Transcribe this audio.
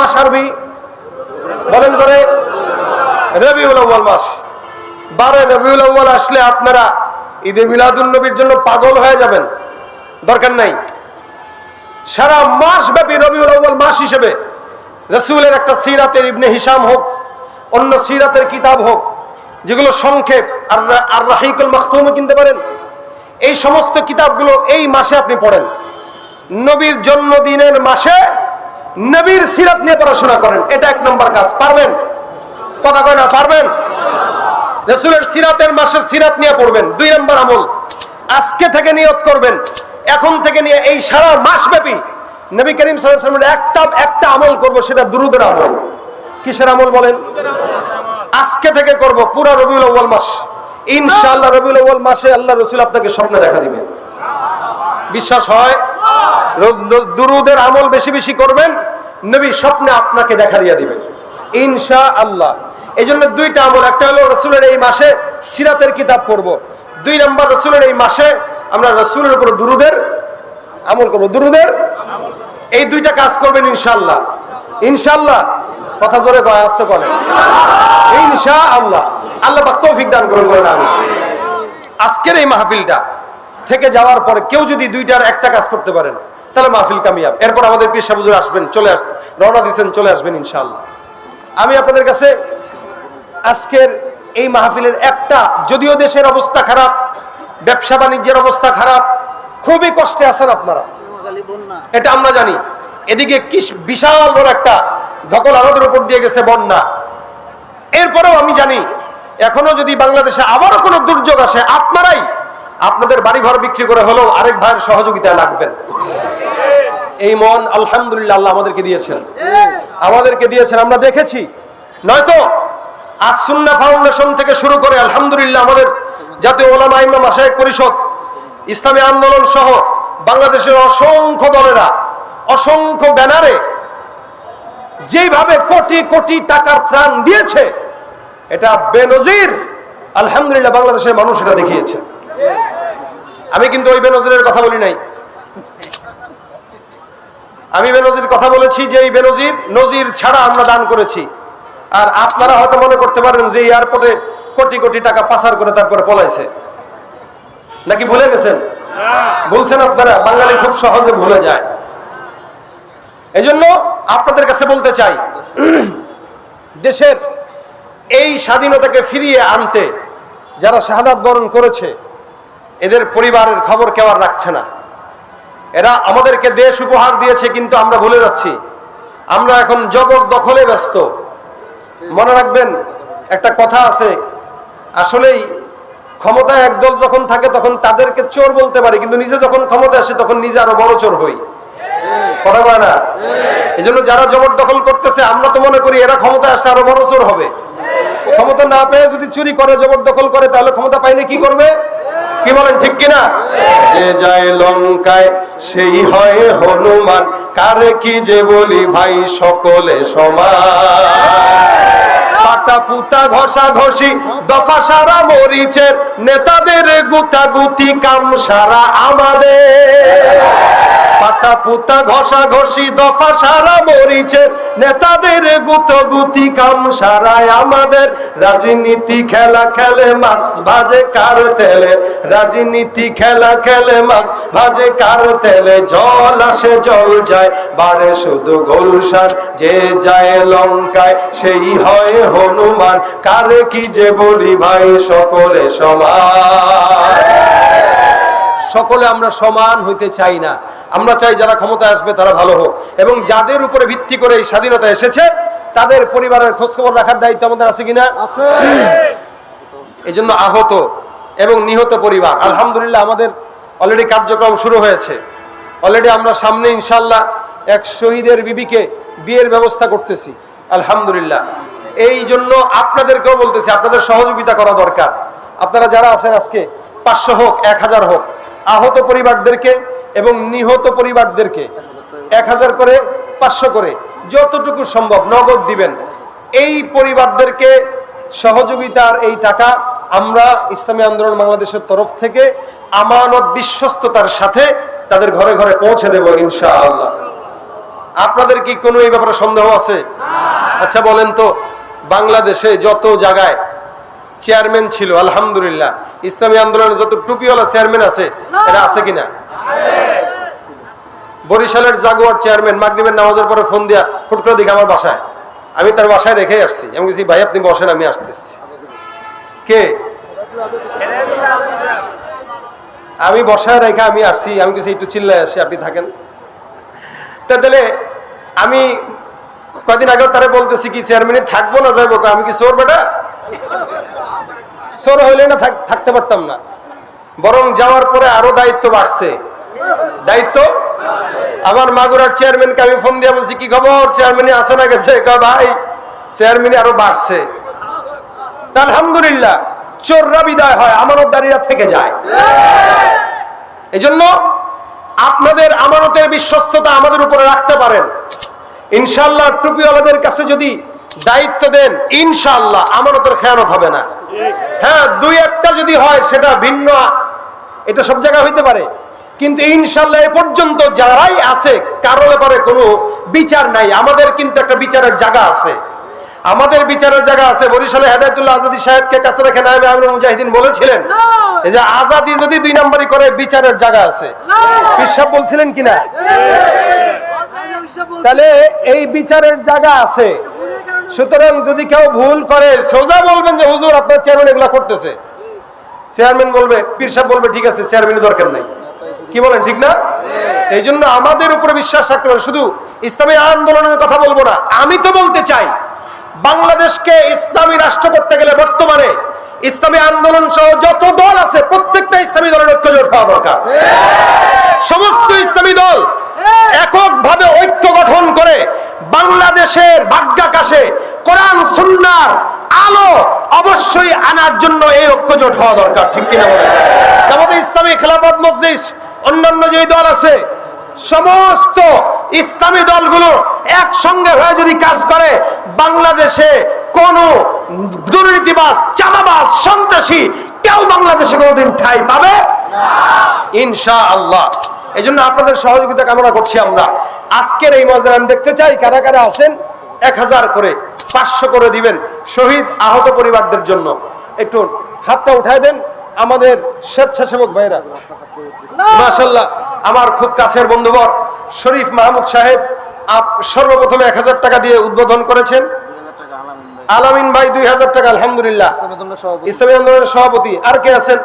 মাস আরবি? বলেন ধরে, রবিউল আউয়াল মাস। 12 রবিউল আউয়াল আসলে আপনারা ঈদে মিলাদুন নবীর জন্য পাগল হয়ে যাবেন, দরকার নাই। সারা মাস ব্যাপী রবিউল আউয়াল মাস হিসেবে রাসূলের একটা সিরাতের ইবনে হিশাম হোক, অন্য সিরাতের কিতাব হোক, যেগুলো সংক্ষেপ, আর রাহিকুল মাখতুমও কিনতে পারেন, এই সমস্ত কিতাবগুলো এই মাসে আপনি পড়েন। নবীর জন্মদিনের মাসে নবীর সিরাত নিয়ে পড়াশোনা করেন, এটা 1 নম্বর কাজ। পারবেন? কথা কয় না, পারবেন? রাসূলের সিরাতের মাসে সিরাত নিয়ে পড়বেন। 2 নম্বর আমল, আজকে থেকে নিয়ত করবেন, এখন থেকে নিয়ে এই সারা মাস ব্যাপী নবী করিম সাল্লাল্লাহু আলাইহি ওয়াসাল্লামের একটা আমল করব, সেটা দুরূদের আমল। কিসের আমল বলেন? আজকে থেকে করব পুরো রবিউল আউয়াল মাস। ইনশাআল্লাহ রবিউল আউয়াল মাসে আল্লাহ রাসূল আপনাকে স্বপ্নে দেখা দিবেন। বিশ্বাস হয়? দুরূদের আমল বেশি বেশি করবেন, নবী স্বপ্নে আপনাকে দেখা দিয়ে দিবেন ইনশাআল্লাহ। এই জন্য 2টা আমল, একটা হলো রাসূলের এই মাসে সিরাতের কিতাব পড়ব, 2 নম্বর রাসূলের এই মাসে আমরা রাসূলের উপর দুরূদের আমল করব। দুরূদের এই 2টা কাজ করবেন ইনশাআল্লাহ। ইনশাআল্লাহ, কথা জোরে কয়, আস্তে বলেন ইনশাআল্লাহ। আল্লাহ পাক তৌফিক দান করুন, বলেন আমিন। আজকের এই মাহফিলটা থেকে যাওয়ার পরে কেউ যদি 2টার একটা কাজ করতে পারেন, তাহলে মাহফিল কামিয়াব। এরপর আমাদের পীর সাহেব হুজুর আসবেন, চলে আসতে রওনা দিয়েছেন, চলে আসবেন ইনশাআল্লাহ। আমি আপনাদের কাছে আজকের এই মাহফিলের একটা, যদিও দেশের অবস্থা খারাপ, ব্যবসা বাণিজ্যের অবস্থা খারাপ, খুবই কষ্টে আছেন আপনারা, এটা আমরা জানি। এদিকে কি বিশাল বড় একটা ধকল আমাদের উপর দিয়ে গেছে, বন্যা। এরপরেও আমি জানি এখনো যদি বাংলাদেশে আবারও কোনো দুর্যোগ আসে, আপনারাই আপনাদের বাড়িঘর বিক্রি করে হলেও আরেক ভাইয়ের সহযোগিতায় লাগবেন। এই মন আলহামদুলিল্লাহ আল্লাহ আমাদেরকে দিয়েছেন, আমরা দেখেছি। নয়তো আজ সুন্নাহ ফাউন্ডেশন থেকে শুরু করে আলহামদুলিল্লাহ আমাদের জাতীয় উলামা ইমাম মাশায়েখ পরিষদ, ইসলামী আন্দোলন সহ বাংলাদেশের অসংখ্য দলেরা অসংখ্য ব্যানারে যেভাবে কোটি কোটি টাকার ত্রাণ দিয়েছে, এটা বেনজির। আলহামদুলিল্লাহ বাংলাদেশের মানুষ এটা দেখিয়েছে। আমি কিন্তু ওই বেনজিরের কথা বলি নাই, আমি বেনজির কথা বলেছি যে এই বেনজির নজির ছাড়া আমরা দান করেছি। আর আপনারা হয়তো মনে করতে পারেন যে এয়ারপোর্টে কোটি কোটি টাকা পাচার করে তারপরে পলাইছে, নাকি ভুলে গেছেন? বলছেন আপনারা, বাঙালি খুব সহজে ভুলে যায়। এজন্য আপনাদের কাছে বলতে চাই, দেশের এই স্বাধীনতাকে ফিরিয়ে আনতে যারা শাহাদাত বরণ করেছে, এদের পরিবারের খবর কেউ আর রাখছে না। এরা আমাদেরকে দেশ উপহার দিয়েছে, কিন্তু আমরা ভুলে যাচ্ছি। আমরা এখন জবরদখলে ব্যস্ত। মনে রাখবেন, একটা কথা আছে, আসলেই ক্ষমতায় একদল যখন থাকে তখন তাদেরকে চোর বলতে পারি, কিন্তু নিজে যখন ক্ষমতায় আসে তখন নিজে আরো বড় চোর হই। কথা বলে না? এই জন্য যারা জবরদখল করতেছে, আমরা তো মনে করি এরা ক্ষমতায় আসলে আরো বড় চোর হবে। ক্ষমতা না পেয়ে যদি চুরি করে, জবরদখল করে, তাহলে ক্ষমতা পাইলে কি করবে? কি বলেন, ঠিক কিনা? যে যায় লঙ্কায় সেই হয় হনুমান, কারে কি যে বলি ভাই সকলে সমান। পাটা পুতা ঘষা ঘষি দফা সারা মরিচের, নেতাদের গুতাগুতি কাম সারা আমাদের। পাটা পুতা ঘষা ঘষি দফা সারা মরিচের, নেতাদের গুতগুতি কাম সারায় আমাদের। রাজনীতি খেলা খেলে মাছ ভাজে কার তেলে, রাজনীতি খেলা খেলে মাছ ভাজে কার তেলে। জল আসে জল যায়, বাড়ে শুধু গোলশান, যে যায় লঙ্কায় সেই হয় হনুমান, কারে কি যে বলি ভাই সকলে সমান। সকলে আমরা সমান হইতে চাই না, আমরা চাই যারা ক্ষমতায় আসবে তারা ভালো হোক, এবং যাদের উপরে ভিত্তি করে এই স্বাধীনতা এসেছে তাদের পরিবারের খোঁজখবর রাখার দায়িত্ব আমাদের আছে কিনা? আছে। এই জন্য আহত এবং নিহত পরিবার, আলহামদুলিল্লাহ আমাদের অলরেডি কার্যক্রম শুরু হয়েছে। অলরেডি আমরা সামনে ইনশাল্লাহ এক শহীদের বিবিকে বিয়ের ব্যবস্থা করতেছি আলহামদুলিল্লাহ। এই জন্য আপনাদেরকেও বলতেছি, আপনাদের সহযোগিতা করা দরকার। আপনারা যারা আছেন আজকে 500 হোক 1000 হোক, আহত পরিবারদেরকে এবং নিহত পরিবারদেরকে 1000 করে 500 করে যতটুকু সম্ভব নগদ দিবেন। এই পরিবারদেরকে সহযোগিতার এই টাকা আমরা ইসলামী আন্দোলন বাংলাদেশের তরফ থেকে আমানত বিশ্বস্ততার সাথে তাদের ঘরে ঘরে পৌঁছে দেব ইনশাআল্লাহ। আপনাদের কি কোনো এই ব্যাপারে সন্দেহ আছে? আচ্ছা বলেন তো, বাংলাদেশে যত জায়গায় চেয়ারম্যান ছিল, আলহামদুলিল্লাহ, ইসলামী আন্দোলনের যত টুপিওয়ালা চেয়ারম্যান আছে, এরা আছে কিনা? বরিশালের জাগুয়ার চেয়ারম্যান মাগরিবের নামাজের পরে ফোন দিয়া হুট করে দেখি আমার বাসায়, আমি তার বাসায় রেখে আসছি। আমি বলছি ভাই আপনি বসেন, আমি আসতেছি। কে? আমি বসায় রেখে আমি আসছি, আমি কিছু একটু চিল্লায় আসি, আপনি থাকেন। তাহলে আমি কয়দিন আগেও তারা বলতেছি কি চেয়ারম্যানে থাকবো না যাইবো, আমি কি চোর বেটা? চোর হইলে না থাকতে পারতাম না, বরং যাওয়ার পরে আরো দায়িত্ব বাড়ছে। দায়িত্ব আমার মাগুরার চেয়ারম্যানকে আমি ফোন দিয়ে বলছি কি খবর, চেয়ারম্যানে আসে না গেছে? ভাই চেয়ারম্যানে আরো বাড়ছে। আলহামদুলিল্লাহ, চোররা বিদায় হয়, আমানতদারীরা থেকে যায়। এজন্য আপনাদের আমানতের বিশ্বস্ততা আমাদের উপরে রাখতে পারেন। ইনশাআল্লাহ টুপিওয়ালাদের কাছে যদি দায়িত্ব দেন, ইনশাআল্লাহ আমানতের খেয়ানত হবে না। হ্যাঁ, দুই একটা যদি হয় সেটা ভিন্ন, এটা সব জায়গায় হইতে পারে, কিন্তু ইনশাআল্লাহ এ পর্যন্ত যারাই আছে কারো ব্যাপারে কোনো বিচার নাই। আমাদের কিন্তু একটা বিচারের জায়গা আছে, আমাদের বিচারের জায়গা আছে। বরিশালে হেদায়েতুল্লাহ আজাদী সাহেবকে কাছে রেখে নায়েবে আমিনুল মুজাহিদিন বলেছিলেন এই যে আজাদী যদি 2 নম্বরই করে বিচারের জায়গা আছে। পীর সাহেব বলছিলেন কিনা? তাহলে এই বিচারের জায়গা আছে। সুতরাং যদি কেউ ভুল করে সোজা বলবেন যে হুজুর আপনার চেয়ারম্যান এগুলা করতেছে, চেয়ারম্যান বলবে, পীর সাহেব বলবে ঠিক আছে চেয়ারম্যানের দরকার নাই। কি বলেন, ঠিক না? এই জন্য আমাদের উপরে বিশ্বাস রাখতে হবে। শুধু ইসলামী আন্দোলনের কথা বলবো না, আমি তো বলতে চাই বাংলাদেশকে ইসলামী রাষ্ট্র করতে গেলে বর্তমানে ইসলামী আন্দোলন সহ যত দল আছে প্রত্যেকটা ইসলামী দলের ঐক্যজোট হওয়া দরকার। সমস্ত ইসলামী দল এককভাবে ঐক্য গঠন করে বাংলাদেশের ভাগ্যাকাশে কোরআন সুন্নাহর আলো অবশ্যই আনার জন্য এই ঐক্যজোট হওয়া দরকার, ঠিক কিনা বলেন? জামাতে ইসলামী, খেলাফত মজলিস, অন্যান্য যে দল আছে, সমস্ত ইসলামী দলগুলো একসঙ্গে হয়ে যদি কাজ করে, বাংলাদেশে কোন দুর্নীতিবাজ, চাঁদাবাজ, সন্ত্রাসী কেউ বাংলাদেশে কোনোদিন ঠাঁই পাবে না, ইনশাআল্লাহ। এই জন্য আপনাদের সহযোগিতা কামনা করছি আমরা। আজকের এই মজা আমি দেখতে চাই কারা কারা আছেন, 1000 করে 500 করে দিবেন শহীদ আহত পরিবারদের জন্য। একটু হাতটা উঠায় দেন আমাদের স্বেচ্ছাসেবক ভাইরা। মাশাআল্লাহ, আমার খুব কাছের বন্ধুবর শরীফ মাহমুদ সাহেব সর্বপ্রথমে 1000 টাকা দিয়ে উদ্বোধন করেছেন। আলামিন ভাই 2000 টাকা, আলহামদুলিল্লাহ। ইসলামী আন্দোলনের সভাপতি। আর কে আছেন?